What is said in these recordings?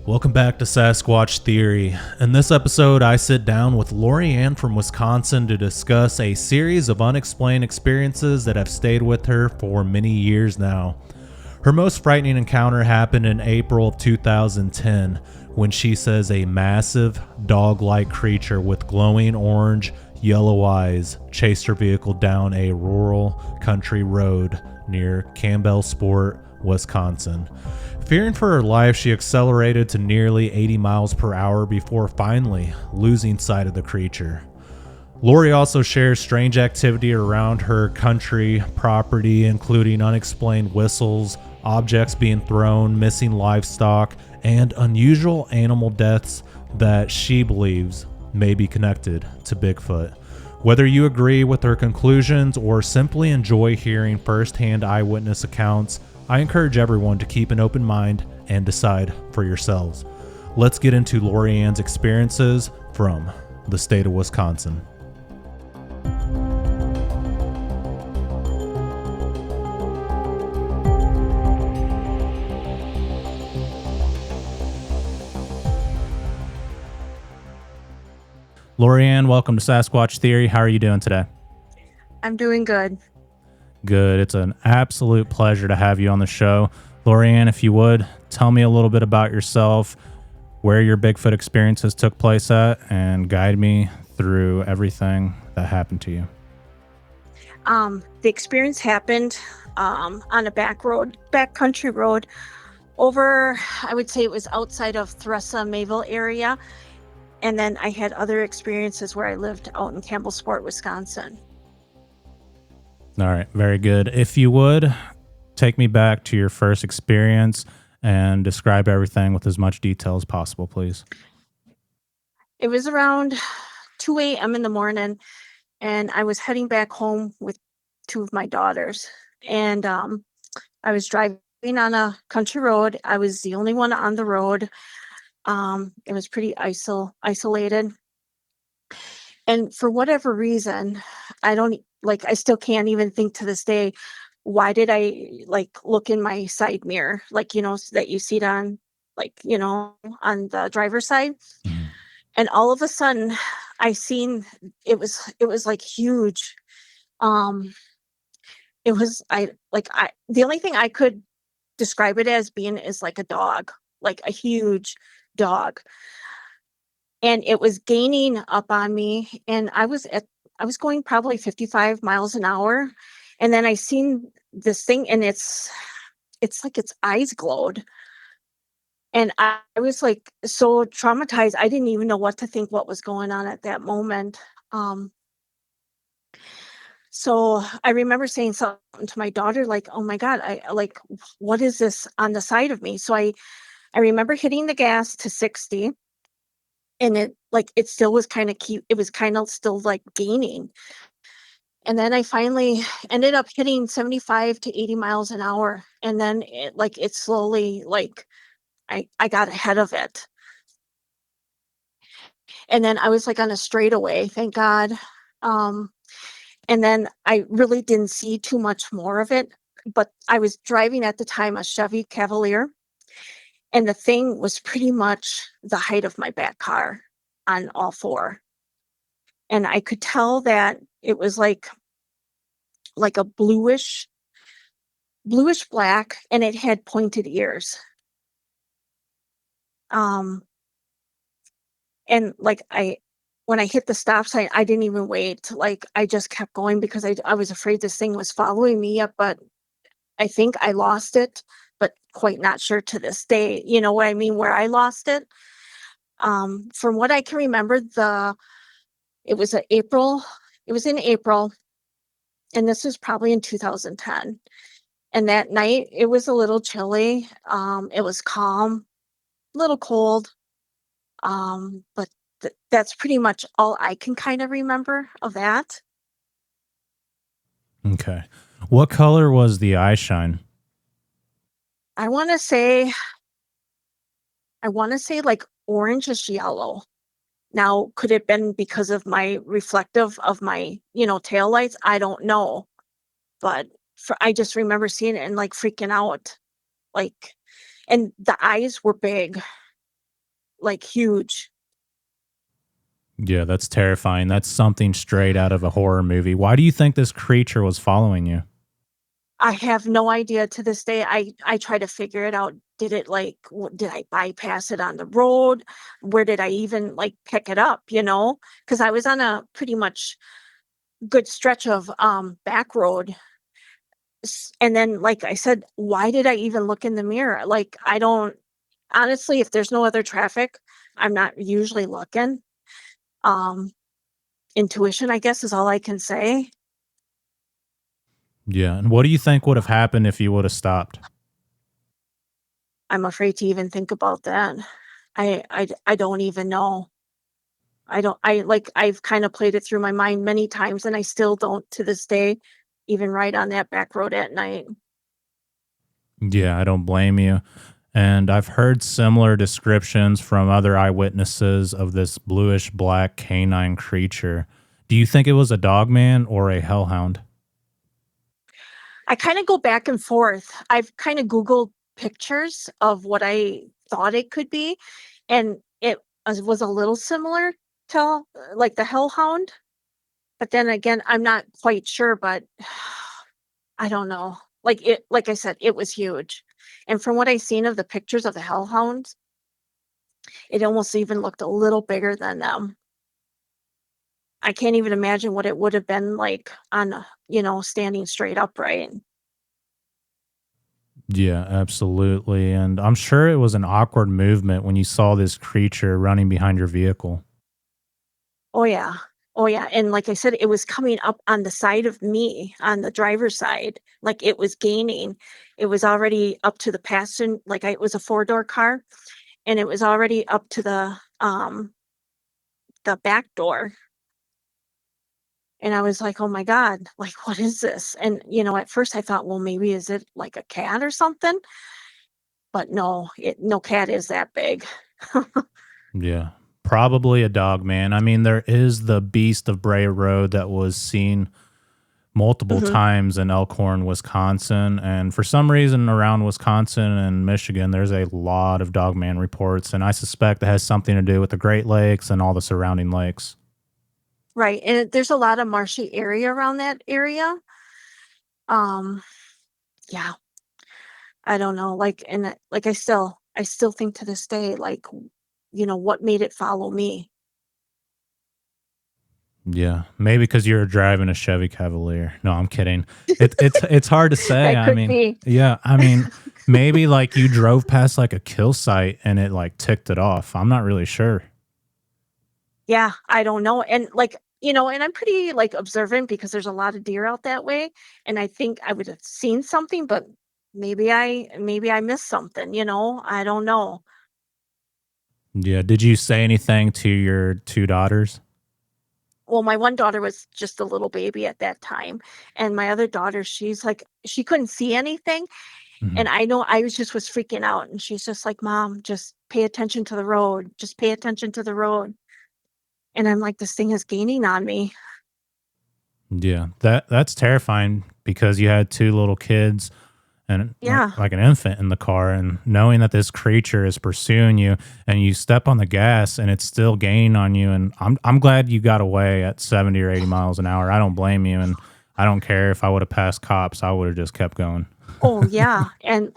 Welcome back to Sasquatch Theory. In this episode, I sit down with Lori Ann from Wisconsin to discuss a series of unexplained experiences that have stayed with her for many years now. Her most frightening encounter happened in April of 2010 when she says a massive dog-like creature with glowing orange, yellow eyes chased her vehicle down a rural country road near Campbellsport, Wisconsin. Fearing for her life, she accelerated to nearly 80 miles per hour before finally losing sight of the creature. Lori also shares strange activity around her country property, including unexplained whistles, objects being thrown, missing livestock, and unusual animal deaths that she believes may be connected to Bigfoot. Whether you agree with her conclusions or simply enjoy hearing firsthand eyewitness accounts, I encourage everyone to keep an open mind and decide for yourselves. Let's get into Lori Ann's experiences from the state of Wisconsin. Lori Ann, welcome to Sasquatch Theory. How are you doing today? I'm doing good. Good. It's an absolute pleasure to have you on the show. Lori Ann, if you would, tell me a little bit about yourself, where your Bigfoot experiences took place at, and guide me through everything that happened to you. The experience happened on a backcountry road over, I would say it was outside of Thressa, Mayville area. And then I had other experiences where I lived out in Campbellsport, Wisconsin. All right. Very good. If you would, take me back to your first experience and describe everything with as much detail as possible, please. It was around 2 a.m. in the morning, and I was heading back home with two of my daughters. And I was driving on a country road. I was the only one on the road. It was pretty isolated. And for whatever reason, I still can't even think to this day, why did I look in my side mirror, that you see it on, on the driver's side. Mhm. And all of a sudden I seen it was like huge. Um, it was, the only thing I could describe it as being is like a dog, like a huge dog. And it was gaining up on me, and I was going probably 55 miles an hour, and then I seen this thing, and it's like its eyes glowed, and I was like so traumatized. I didn't even know what to think, what was going on at that moment. um so I remember saying something to my daughter, like, oh my god, what is this on the side of me? So I remember hitting the gas to 60, and it still was kind of cute. It was kind of still like gaining. And then I finally ended up hitting 75 to 80 miles an hour. And then it slowly, I got ahead of it. And then I was like on a straightaway, thank God. Um, and then I really didn't see too much more of it. But I was driving at the time a Chevy Cavalier, and the thing was pretty much the height of my back car on all four. And I could tell that it was like a bluish black, and it had pointed ears. Um, and when I hit the stop sign, I didn't even wait. Like, I just kept going because I was afraid this thing was following me up, but I think I lost it, but quite not sure to this day, you know what I mean, where I lost it. From what I can remember, it was a April, it was in April, and this was probably in 2010. And that night it was a little chilly. It was calm, a little cold. But that's pretty much all I can kind of remember of that. Okay. What color was the eye shine? I want to say, like orangish yellow. Now, could it been because of my reflective of my, tail lights? I don't know. But I just remember seeing it and like freaking out. Like, and the eyes were big. like huge. Yeah, that's terrifying. That's something straight out of a horror movie. Why do you think this creature was following you? I have no idea to this day. I try to figure it out. Did it like did I bypass it on the road? Where did I even like pick it up, you know? Because I was on a pretty much good stretch of back road. And then like I said, why did I even look in the mirror? Like I don't honestly, if there's no other traffic, I'm not usually looking. Um Intuition, I guess, is all I can say. Yeah, and what do you think would have happened if you would have stopped? I'm afraid to even think about that. I don't even know. I don't I like I've kind of played it through my mind many times and I still don't to this day even ride on that back road at night. Yeah, I don't blame you. And I've heard similar descriptions from other eyewitnesses of this bluish black canine creature. Do you think it was a dogman or a hellhound? I kind of go back and forth. I've kind of Googled pictures of what I thought it could be, and it was a little similar to like the hellhound. But then again, I'm not quite sure, but I don't know. Like I said, it was huge. And from what I seen of the pictures of the hellhounds, it almost even looked a little bigger than them. I can't even imagine what it would have been like on, standing straight upright. Yeah, absolutely. And I'm sure it was an awkward movement when you saw this creature running behind your vehicle. Oh yeah. Oh yeah. And like I said, it was coming up on the side of me, on the driver's side, like it was gaining. It was already up to the passenger, it was a four-door car, and it was already up to the back door. And I was like, "Oh my God, like, what is this?" And, at first I thought, well, maybe is it like a cat or something? But no, no cat is that big. Yeah, probably a dog man. I mean, there is the Beast of Bray Road that was seen multiple Hmm. times in Elkhorn, Wisconsin. And for some reason, around Wisconsin and Michigan, there's a lot of dogman reports. And I suspect it has something to do with the Great Lakes and all the surrounding lakes. Right. And there's a lot of marshy area around that area. Um, yeah, I don't know. Like I still think to this day, like, what made it follow me? Yeah, maybe because you're driving a Chevy Cavalier. No, I'm kidding. It's hard to say. That I could mean, be. yeah, I mean, maybe like you drove past like a kill site and it like ticked it off. I'm not really sure. Yeah, I don't know. And and I'm pretty like observant because there's a lot of deer out that way. And I think I would have seen something, but maybe I missed something, I don't know. Yeah. Did you say anything to your two daughters? Well, my one daughter was just a little baby at that time. And my other daughter, she's like, she couldn't see anything. And Mhm. I know I was freaking out. And she's just like, Mom, just pay attention to the road. Just pay attention to the road. And I'm like, this thing is gaining on me. Yeah, that's terrifying because you had two little kids and Yeah. like an infant in the car, and knowing that this creature is pursuing you, and you step on the gas and it's still gaining on you. And I'm glad you got away at 70 or 80 miles an hour. I don't blame you, and I don't care if I would have passed cops. I would have just kept going. Oh yeah. And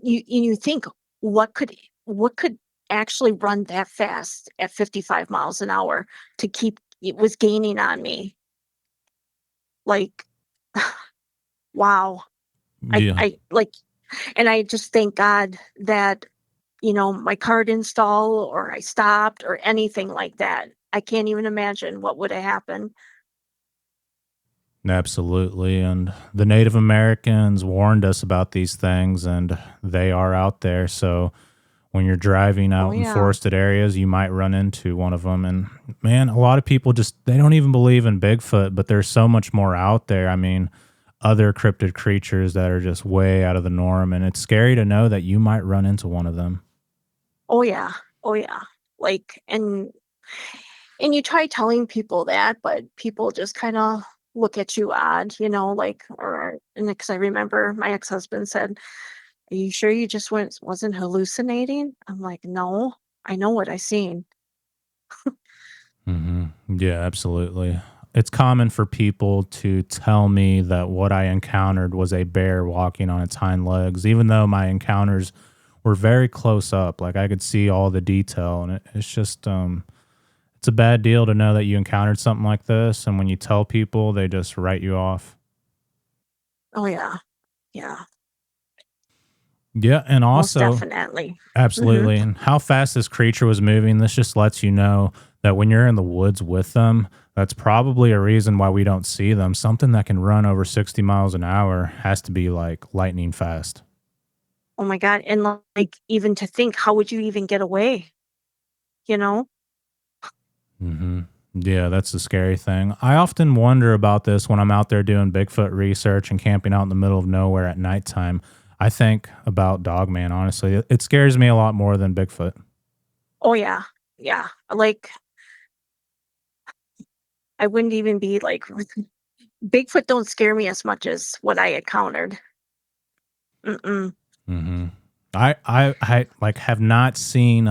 you think what could what could actually run that fast at 55 miles an hour to keep it was gaining on me. Like wow. Yeah. I like and I just thank God that my car didn't stall or I stopped or anything like that. I can't even imagine what would have happened. Absolutely. And the Native Americans warned us about these things, and they are out there. So when you're driving Oh out in yeah. forested areas, you might run into one of them. And man, a lot of people just, they don't even believe in Bigfoot, but there's so much more out there. I mean, other cryptid creatures that are just way out of the norm. And it's scary to know that you might run into one of them. Oh yeah. Oh yeah. Like and you try telling people that, but people just kind of look at you odd, like, or, and because I remember my ex husband said, Are you sure you just wasn't hallucinating? I'm like, no, I know what I seen. Yeah, absolutely. It's common for people to tell me that what I encountered was a bear walking on its hind legs, even though my encounters were very close up. Like I could see all the detail, and it's just it's a bad deal to know that you encountered something like this, and when you tell people, they just write you off. Oh yeah, yeah, Yeah, and most also definitely. Hmm. absolutely. And how fast this creature was moving, this just lets you know that when you're in the woods with them, that's probably a reason why we don't see them. Something that can run over 60 miles an hour has to be like lightning fast. Oh my god, and like even to think, how would you even get away? You know? hmm Yeah, that's the scary thing. I often wonder about this when I'm out there doing Bigfoot research and camping out in the middle of nowhere at nighttime. I think about Dogman, honestly. It scares me a lot more than Bigfoot. Oh yeah, yeah. Like I wouldn't even be like Bigfoot don't scare me as much as what I encountered. Mm-mm. hmm I like have not seen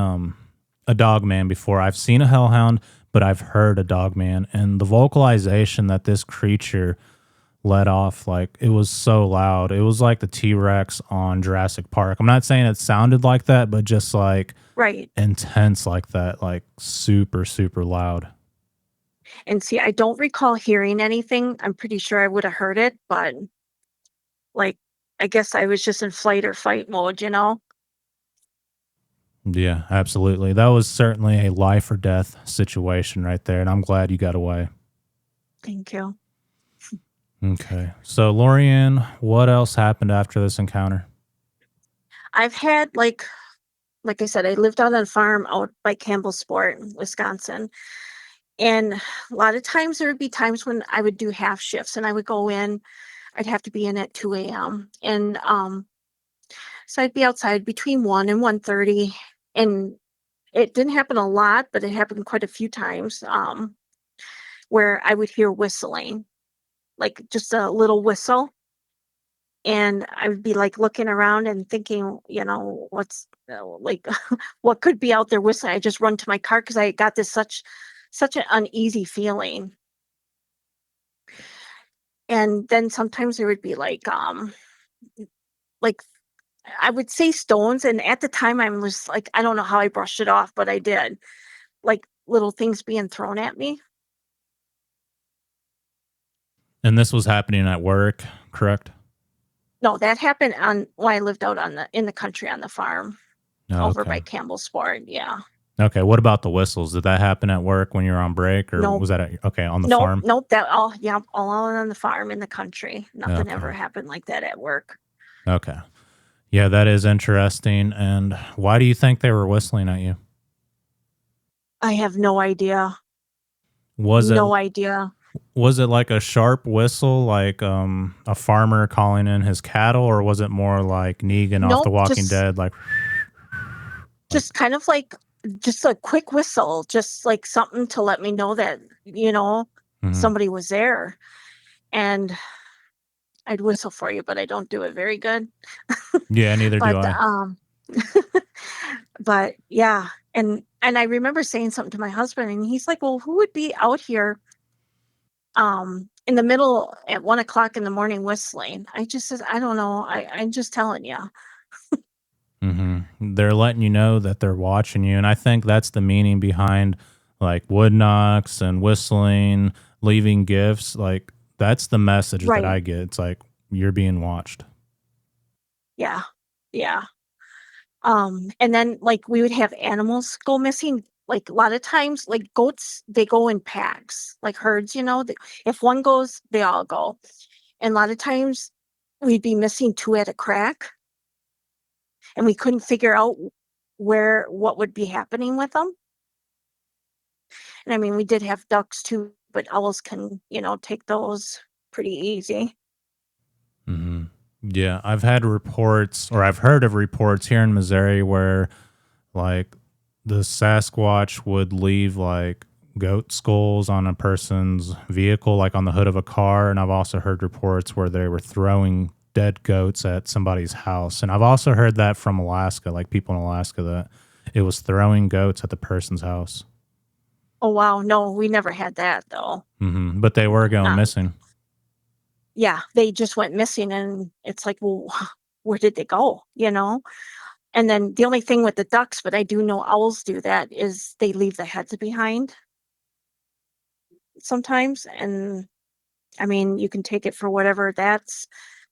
a dog man before. I've seen a hellhound, but I've heard a dog man, and the vocalization that this creature let off, like it was so loud. It was like the T-Rex on Jurassic Park. I'm not saying it sounded like that, but just like Right. intense like that, like super super loud. And see, I don't recall hearing anything. I'm pretty sure I would have heard it, but like I guess I was just in flight or fight mode, you know? Yeah, absolutely. That was certainly a life or death situation right there, and I'm glad you got away. Thank you. Okay. So, Lorianne, what else happened after this encounter? I've had like I said, I lived on a farm out by Campbellsport, Wisconsin. And a lot of times there would be times when I would do half shifts and I would go in, I'd have to be in at 2 a.m. And so I'd be outside between 1 and 1:30. And it didn't happen a lot, but it happened quite a few times where I would hear whistling, like just a little whistle. And I would be like looking around and thinking, what's like what could be out there whistling. I just run to my car because I got this such an uneasy feeling. And then sometimes there would be like I would say stones, and at the time I was like, I don't know how I brushed it off, but I did. Like little things being thrown at me. And this was happening at work, correct? No, that happened on when I lived out on the in the country on the farm Oh, over okay. by Campbellsport. Yeah. Okay. What about the whistles? Did that happen at work when you were on break, or Nope. was that okay on the Nope. farm? Nope. That all yeah, all on the farm in the country. Nothing ever Okay. happened like that at work. Okay. Yeah, that is interesting. And why do you think they were whistling at you? I have no idea. Was it No idea. was it like a sharp whistle, like a farmer calling in his cattle, or was it more like Negan off The Nope. Walking Just Dead, like? just kind of like just a quick whistle, just like something to let me know that, Mhm. somebody was there. And I'd whistle for you, but I don't do it very good. Yeah, neither do But I. but yeah, and I remember saying something to my husband and he's like, "Well, who would be out here in the middle at 1 o'clock in the morning whistling?" I just said, "I don't know. I'm just telling you." They're letting you know that they're watching you, and I think that's the meaning behind like wood knocks and whistling, leaving gifts. Like that's the message that Right. I get. It's like you're being watched. Yeah. Yeah. And then like we would have animals go missing. Like a lot of times, like goats, they go in packs, like herds, if one goes, they all go. And a lot of times we'd be missing two at a crack and we couldn't figure out what would be happening with them. And I mean, we did have ducks too, but owls can, take those pretty easy. hmm Yeah, I've had reports, or I've heard of reports here in Missouri where like the Sasquatch would leave like goat skulls on a person's vehicle, like on the hood of a car. And I've also heard reports where they were throwing dead goats at somebody's house. And I've also heard that from Alaska, like people in Alaska, that it was throwing goats at the person's house. Oh, wow, no, we never had that, though. But they were going Not missing. Yeah, they just went missing, and it's like, "Well, where did they go?" You know? And then the only thing with the ducks, but I do know owls do that, is they leave the heads behind sometimes, and, I mean, you can take it for whatever that's,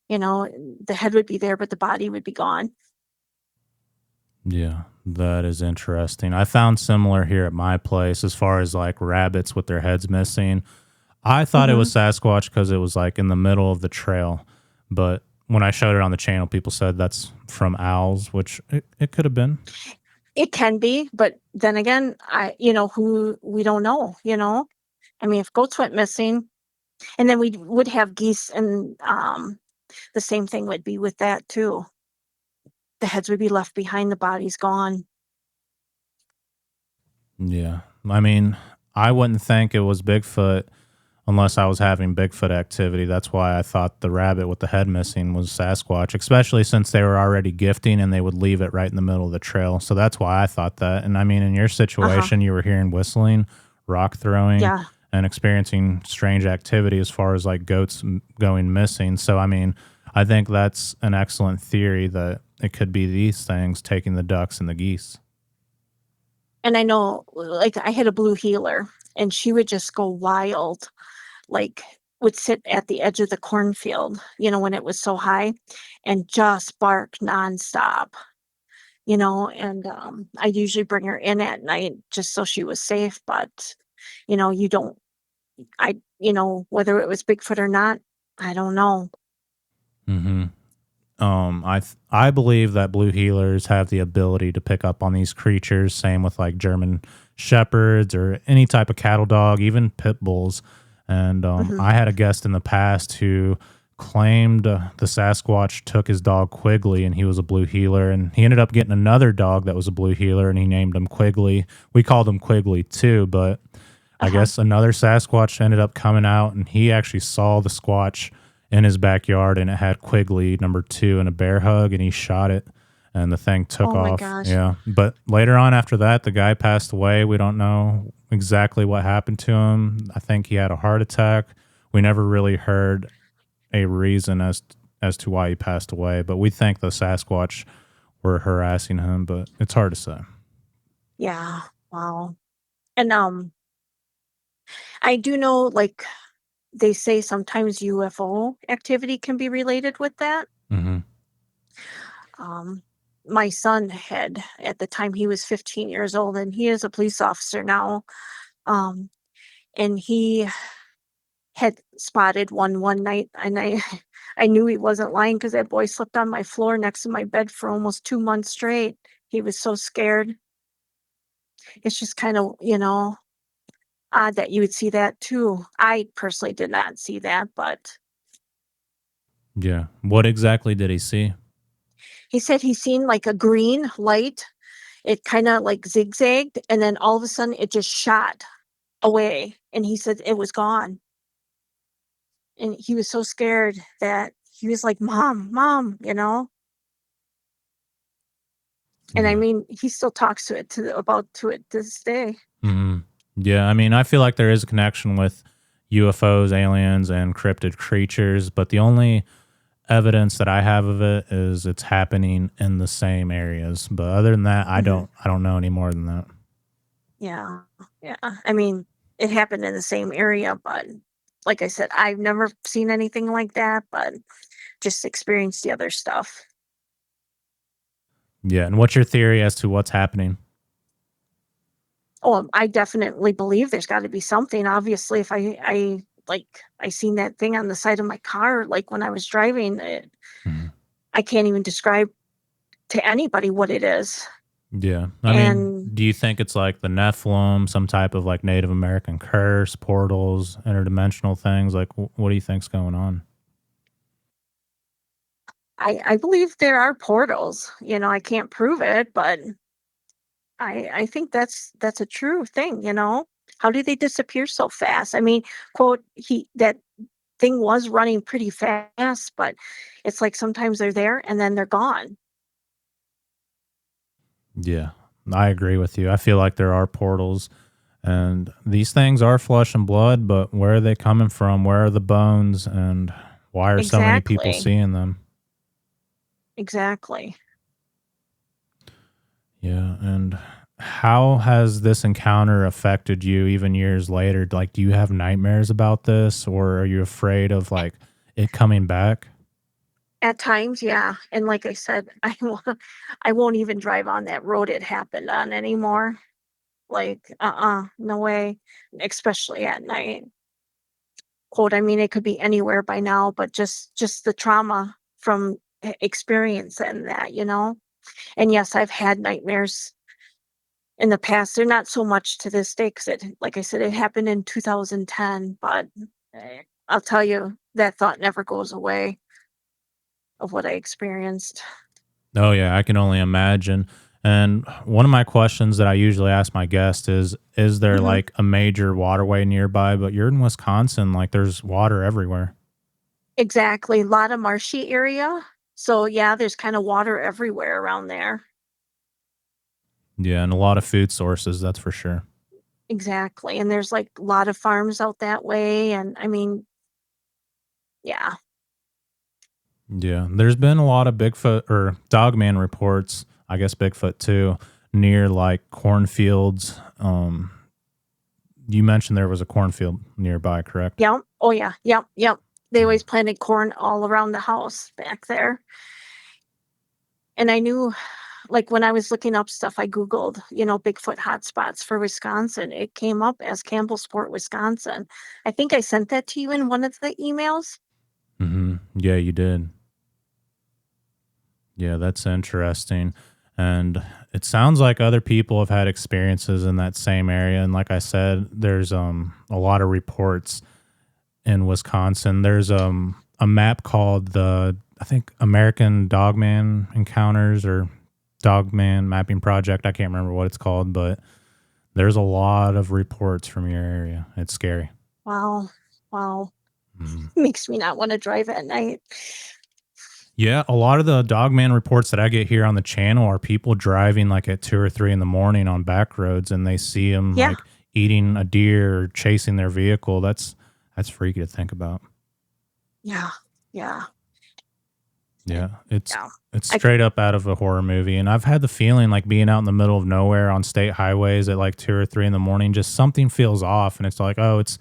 you know, the head would be there, but the body would be gone. Yeah, that is interesting. I found similar here at my place as far as like rabbits with their heads missing. I thought it was Mhm. Sasquatch because it was like in the middle of the trail. But when I showed it on the channel, people said that's from owls, which it could have been. It can be, but then again, who we don't know, you know? I mean, if goats went missing, and then we would have geese, and, the same thing would be with that too. The heads would be left behind, the bodies gone. Yeah. I mean, I wouldn't think it was Bigfoot unless I was having Bigfoot activity. That's why I thought the rabbit with the head missing was Sasquatch, especially since they were already gifting and they would leave it right in the middle of the trail. So that's why I thought that. And I mean, in your Uh-huh. situation, you were hearing whistling, rock throwing, Yeah. and experiencing strange activity as far as like goats going missing. So, I mean, I think that's an excellent theory that it could be these things taking the ducks and the geese. And I know, like, I had a blue heeler, and she would just go wild, like, would sit at the edge of the cornfield, when it was so high, and just bark nonstop, and, I'd usually bring her in at night just so she was safe, but, you don't whether it was Bigfoot or not, I don't know. Hmm. I believe that blue healers have the ability to pick up on these creatures. Same with like German shepherds or any type of cattle dog, even pit bulls. And Mhm. I had a guest in the past who claimed the Sasquatch took his dog Quigley, and he was a blue healer. And he ended up getting another dog that was a blue healer, and he named him Quigley. We called him Quigley too, but I Uh-huh. guess another Sasquatch ended up coming out, and he actually saw the Squatch in his backyard, and it had Quigley number two in a bear hug, and he shot it, and the thing took Oh my off. gosh. Yeah, but later on after that, the guy passed away. We don't know exactly what happened to him. I think he had a heart attack. We never really heard a reason as to why he passed away, but we think the Sasquatch were harassing him, but it's hard to say. Yeah. Wow. And, I do know, like, they say sometimes UFO activity can be related with that. Hmm. Um, my son had, at the time, he was 15 years old, and he is a police officer now. Um, and he had spotted one night, and I I knew he wasn't lying because that boy slept on my floor next to my bed for almost 2 months straight. He was so scared. It's just kind of, odd that you would see that too. I personally did not see that, but Yeah. What exactly did he see? he said he seen like a green light. It kind of like zigzagged, and then all of a sudden it just shot away. And he said it was gone. And he was so scared that he was like, "Mom, mom," And I Yeah. mean, he still talks to it to this day. Hmm. Yeah, I mean, I feel like there is a connection with UFOs, aliens, and cryptid creatures, but the only evidence that I have of it is it's happening in the same areas. But other than that, I Hmm. don't I don't know any more than that. Yeah, yeah. I mean, it happened in the same area, but like I said, I've never seen anything like that, but just experienced the other stuff. Yeah, and what's your theory as to what's happening? Oh, I definitely believe there's got to be something. Obviously, if I seen that thing on the side of my car, like when I was driving, Mhm. I can't even describe to anybody what it is. Yeah, I mean, And do you think it's like the Nephilim, some type of like Native American curse, portals, interdimensional things? Like, what do you think's going on? I believe there are portals. I can't prove it, but I think that's a true thing. How do they disappear so fast? I mean, quote he that thing was running pretty fast, but it's like sometimes they're there and then they're gone. Yeah, I agree with you. I feel like there are portals, and these things are flesh and blood, but where are they coming from? Where are the bones? And why are so many people Exactly. seeing them? Exactly. Yeah, and how has this encounter affected you even years later? Like, do you have nightmares about this, or are you afraid of like it coming back? At times, yeah, and like I said, I won't even drive on that road it happened on anymore. Like, no way, especially at night. Quote, I mean, it could be anywhere by now, but just the trauma from experiencing that, you know? And yes, I've had nightmares in the past. They're not so much to this day because it, like I said, it happened in 2010, but I'll tell you, that thought never goes away of what I experienced. Oh yeah, I can only imagine. And one of my questions that I usually ask my guests is there Mhm. like a major waterway nearby? But you're in Wisconsin, like there's water everywhere. Exactly, a lot of marshy area. So, yeah, there's kinda water everywhere around there. Yeah, and a lot of food sources, that's for sure. Exactly, and there's, like, a lot of farms out that way, and, I mean, yeah. Yeah, there's been a lot of Bigfoot or Dogman reports, I guess Bigfoot too, near like cornfields. You mentioned there was a cornfield nearby, correct? Yep. Oh, yeah. Yep, yep. They Mhm. always planted corn all around the house back there, and I knew like, when I was looking up stuff, I Googled, Bigfoot hotspots for Wisconsin. It came up as Campbellsport, Wisconsin. I think I sent that to you in one of the emails. Yeah, you did. Yeah, that's interesting. And it sounds like other people have had experiences in that same area. And like I said, there's a lot of reports in Wisconsin. There's a map called the I think American Dogman Encounters or Dogman Mapping Project. I can't remember what it's called, but there's a lot of reports from your area. It's scary. Wow. Wow. Mhm. Makes me not wanna drive at night. Yeah, a lot of the Dogman reports that I get here on the channel are people driving like at 2 or 3 in the morning on back roads, and they see them Yeah. like eating a deer or chasing their vehicle. That's freaky to think about. Yeah. Yeah. And Yeah, it's yeah. it's I straight up out of a horror movie, and I've had the feeling like being out in the middle of nowhere on state highways at like 2 or 3 in the morning. Just something feels off, and it's like, oh, it's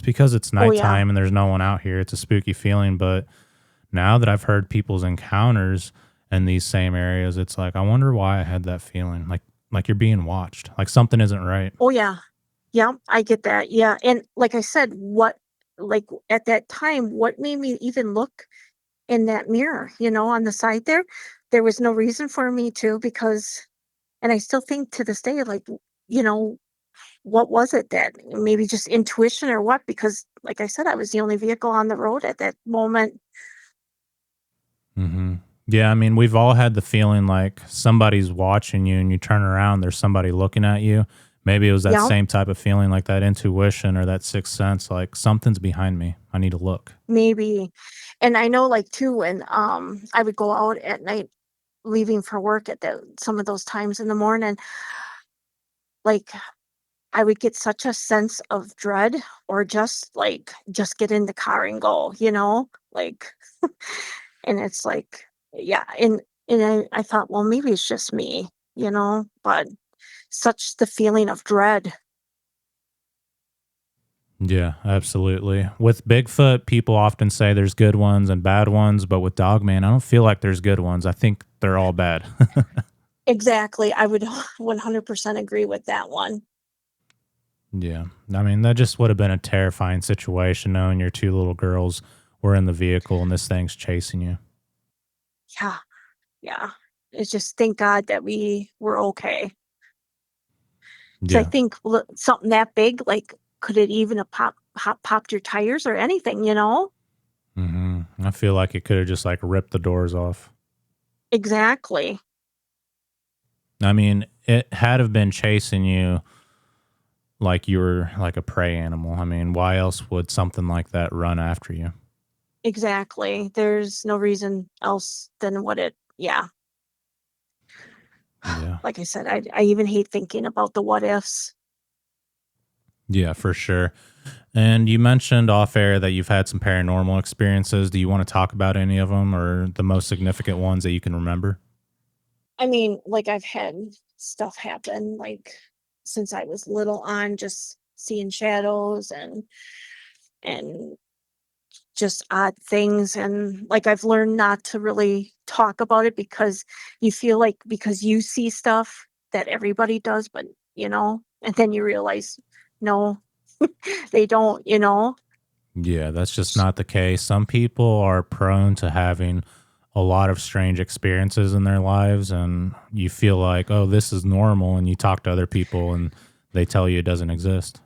because it's oh, yeah. nighttime and there's no one out here. It's a spooky feeling, but now that I've heard people's encounters in these same areas, it's like I wonder why I had that feeling. Like you're being watched. Like something isn't right. Oh, yeah. Yeah, I get that, yeah, and like I said, at that time, what made me even look in that mirror, on the side there? There was no reason for me to because and I still think to this day, like, you know, what was it that maybe just intuition or what? Because like I said, I was the only vehicle on the road at that moment. hmm Yeah, I mean, we've all had the feeling like somebody's watching you, and you turn around, there's somebody looking at you. Maybe it was that Yeah, same type of feeling, like that intuition or that sixth sense, like something's behind me. I need to look. maybe. And I know like too when I would go out at night leaving for work at some of those times in the morning, like I would get such a sense of dread or just get in the car and go, Like and it's like yeah, and I thought, well, maybe it's just me, but such the feeling of dread. Yeah, absolutely. With Bigfoot, people often say there's good ones and bad ones, but with Dogman, I don't feel like there's good ones. I think they're all bad. Exactly. I would 100% agree with that one. Yeah. I mean, that just would have been a terrifying situation knowing your two little girls were in the vehicle and this thing's chasing you. Yeah. Yeah. It's just thank God that we were okay. 'Cause I Yeah. think something that big, like, could it even have popped your tires or anything, I feel like it could have just like ripped the doors off. Exactly. I mean, it had have been chasing you like you were like a prey animal. I mean, why else would something like that run after you? exactly. There's no reason else than what it yeah. Yeah. Like I said, I even hate thinking about the what ifs. Yeah, for sure. And you mentioned off air that you've had some paranormal experiences. Do you want to talk about any of them or the most significant ones that you can remember? I mean, like, I've had stuff happen, like, since I was little on, just seeing shadows and just odd things, and, like, I've learned not to really talk about it because you feel like because you see stuff that everybody does, but, and then you realize, no, they don't, you know? Yeah, that's just not the case. Some people are prone to having a lot of strange experiences in their lives, and you feel like, oh, this is normal. And you talk to other people and they tell you it doesn't exist.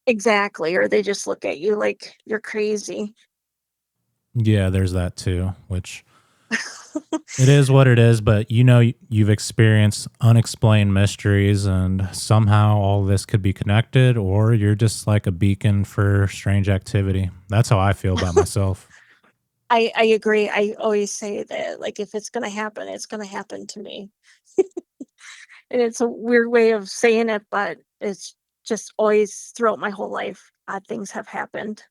Exactly, or they just look at you like you're crazy. Yeah, there's that too, which it is what it is. But you've experienced unexplained mysteries, and somehow all this could be connected, or you're just like a beacon for strange activity. That's how I feel about myself. I agree. I always say that, like, if it's gonna happen, it's gonna happen to me. And it's a weird way of saying it, but it's just always throughout my whole life, odd things have happened.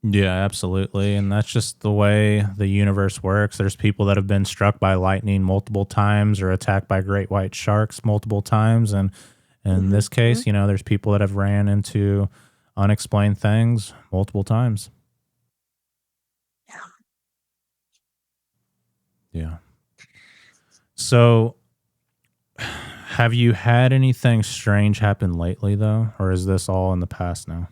Yeah, absolutely. And that's just the way the universe works. There's people that have been struck by lightning multiple times or attacked by great white sharks multiple times. And in this Mhm. case, there's people that have ran into unexplained things multiple times. Yeah. Yeah. So, have you had anything strange happen lately, though? Or is this all in the past now?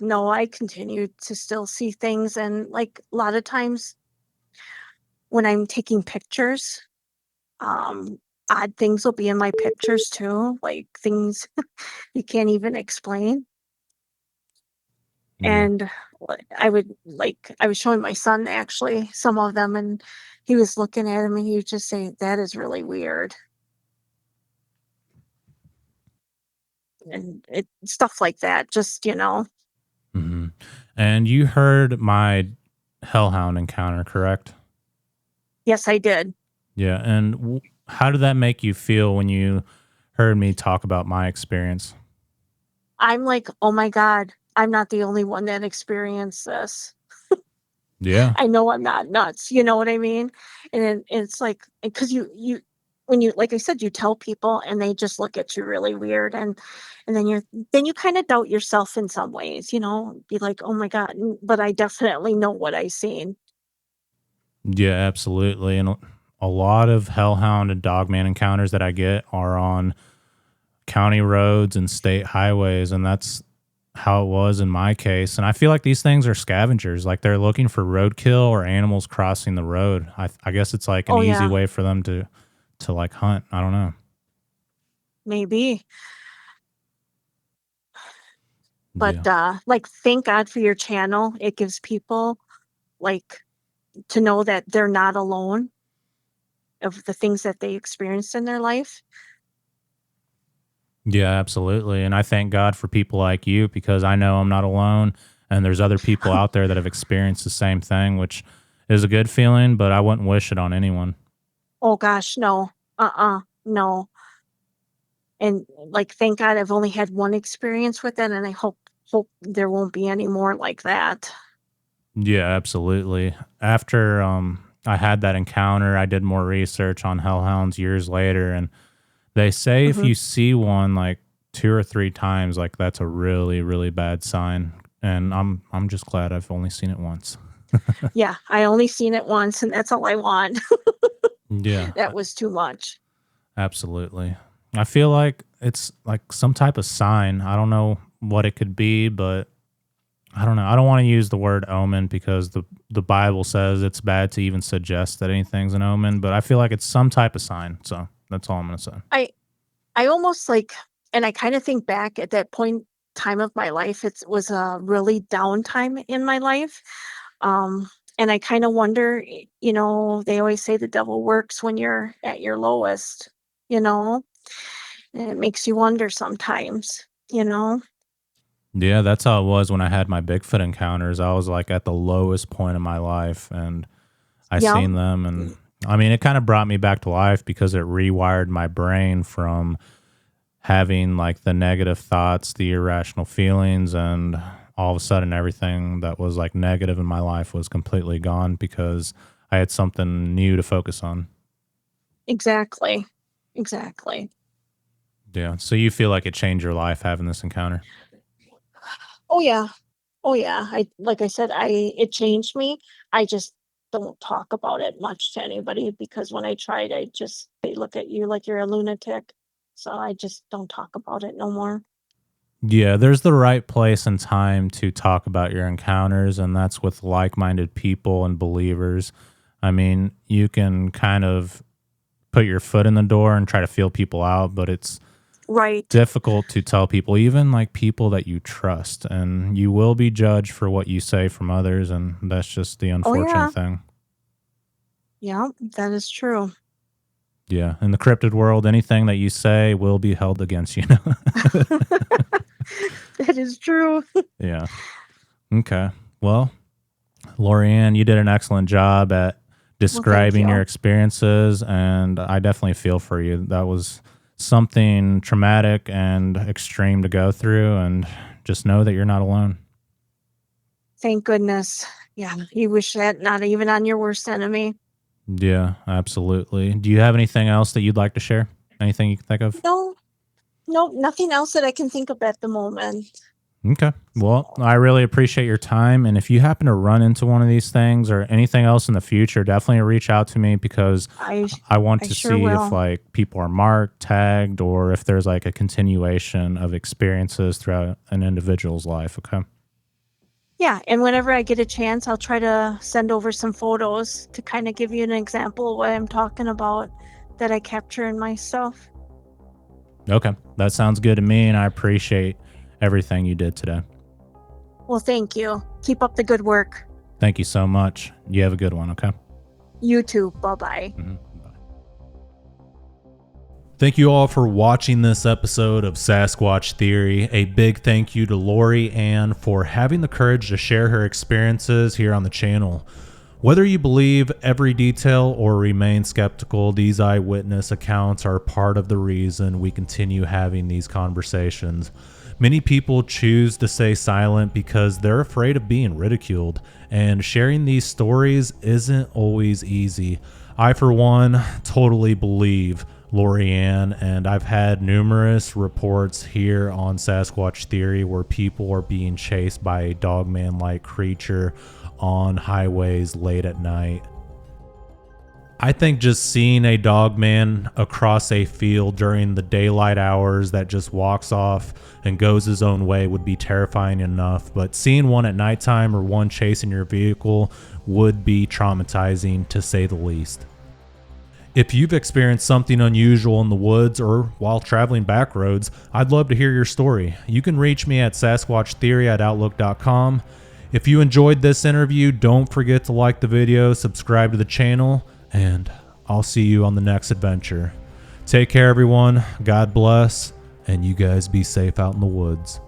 No, I continue to still see things, and, like, a lot of times when I'm taking pictures, um, odd things will be in my pictures too, like things you can't even explain. Yeah. And I was showing my son actually some of them, and he was looking at him and he would just say, "That is really weird." And it stuff like that, just, Hmm. And you heard my hellhound encounter, correct? yes, I did. Yeah, and how did that make you feel when you heard me talk about my experience? I'm like, "Oh my god, I'm not the only one that experienced this." Yeah. I know I'm not nuts, you know what I mean? And then it's like, because you when you like I said, you tell people and they just look at you really weird, and then you kind of doubt yourself in some ways, be like, "Oh my god," but I definitely know what I seen. Yeah, absolutely. And a lot of hellhound and dogman encounters that I get are on county roads and state highways, and that's how it was in my case. And I feel like these things are scavengers, like they're looking for roadkill or animals crossing the road. I guess it's like an Oh easy yeah, way for them to like hunt. I don't know. maybe. But Yeah. like, thank God for your channel. It gives people, like, to know that they're not alone of the things that they experienced in their life. Yeah, absolutely. And I thank God for people like you because I know I'm not alone and there's other people out there that have experienced the same thing, which is a good feeling, but I wouldn't wish it on anyone. Oh gosh, no. No. And, like, thank God I've only had one experience with it, and I hope there won't be any more like that. Yeah, absolutely. After I had that encounter, I did more research on hellhounds years later, and they say if Mhm. you see one like two or three times, like that's a really, really bad sign. And I'm just glad I've only seen it once. Yeah, I only seen it once, and that's all I want. Yeah, That was too much. absolutely. I feel like it's like some type of sign. I don't know what it could be, but I don't know. I don't want to use the word omen because the Bible says it's bad to even suggest that anything's an omen, but I feel like it's some type of sign. So that's all I'm going to say. I I almost, like, and I kinda think back at that point time of my life, it was a really down time in my life, and I kinda wonder, they always say the devil works when you're at your lowest, you know? And it makes you wonder sometimes, you know? Yeah, that's how it was when I had my Bigfoot encounters. I was like at the lowest point of my life, and I Yeah. seen them, and I mean, it kind of brought me back to life because it rewired my brain from having like the negative thoughts, the irrational feelings, and all of a sudden everything that was like negative in my life was completely gone because I had something new to focus on. Exactly. Exactly. Yeah. So you feel like it changed your life having this encounter? Oh yeah. Oh yeah. I like I said, I it changed me. I just don't talk about it much to anybody because when I tried, they look at you like you're a lunatic. So I just don't talk about it no more. Yeah, there's the right place and time to talk about your encounters, and that's with like minded people and believers. I mean, you can kind of put your foot in the door and try to feel people out, but it's Right. difficult to tell people, even like people that you trust, and you will be judged for what you say from others, and that's just the Oh unfortunate yeah. thing. Yeah, that is true. Yeah, in the cryptid world, anything that you say will be held against you. That is true. Yeah. Okay. Well, Lorianne, you did an excellent job at Well, thank describing your you. experiences, and I definitely feel for you. That was something traumatic and extreme to go through, and just know that you're not alone. Thank goodness. Yeah, you wish that not even on your worst enemy. Yeah, absolutely. Do you have anything else that you'd like to share? Anything you can think of? No, no, nothing else that I can think of at the moment. Okay. Well, So I really appreciate your time. And if you happen to run into one of these things or anything else in the future, definitely reach out to me because I, sh- I want I to sure see if will. like people are marked, tagged, or if there's like a continuation of experiences throughout an individual's life. Okay. Yeah, and whenever I get a chance, I'll try to send over some photos to kind of give you an example of what I'm talking about that I capture in my stuff. Okay. That sounds good to me. And I appreciate everything you did today. Well, thank you. Keep up the good work. Thank you so much. You have a good one. Okay. You too. Bye bye. Bye. Thank you all for watching this episode of Sasquatch Theory. A big thank you to Lori Ann for having the courage to share her experiences here on the channel. Whether you believe every detail or remain skeptical, these eyewitness accounts are part of the reason we continue having these conversations. Many people choose to stay silent because they're afraid of being ridiculed, and sharing these stories isn't always easy. I, for one, totally believe Lorianne, and I've had numerous reports here on Sasquatch Theory where people are being chased by a dogman like creature on highways late at night. I think just seeing a dogman across a field during the daylight hours that just walks off and goes his own way would be terrifying enough, but seeing one at nighttime or one chasing your vehicle would be traumatizing to say the least. If you've experienced something unusual in the woods or while traveling back roads, I'd love to hear your story. You can reach me at sasquatchtheory@outlook.com. If you enjoyed this interview, don't forget to like the video, subscribe to the channel, and I'll see you on the next adventure. Take care, everyone. God bless, and you guys be safe out in the woods.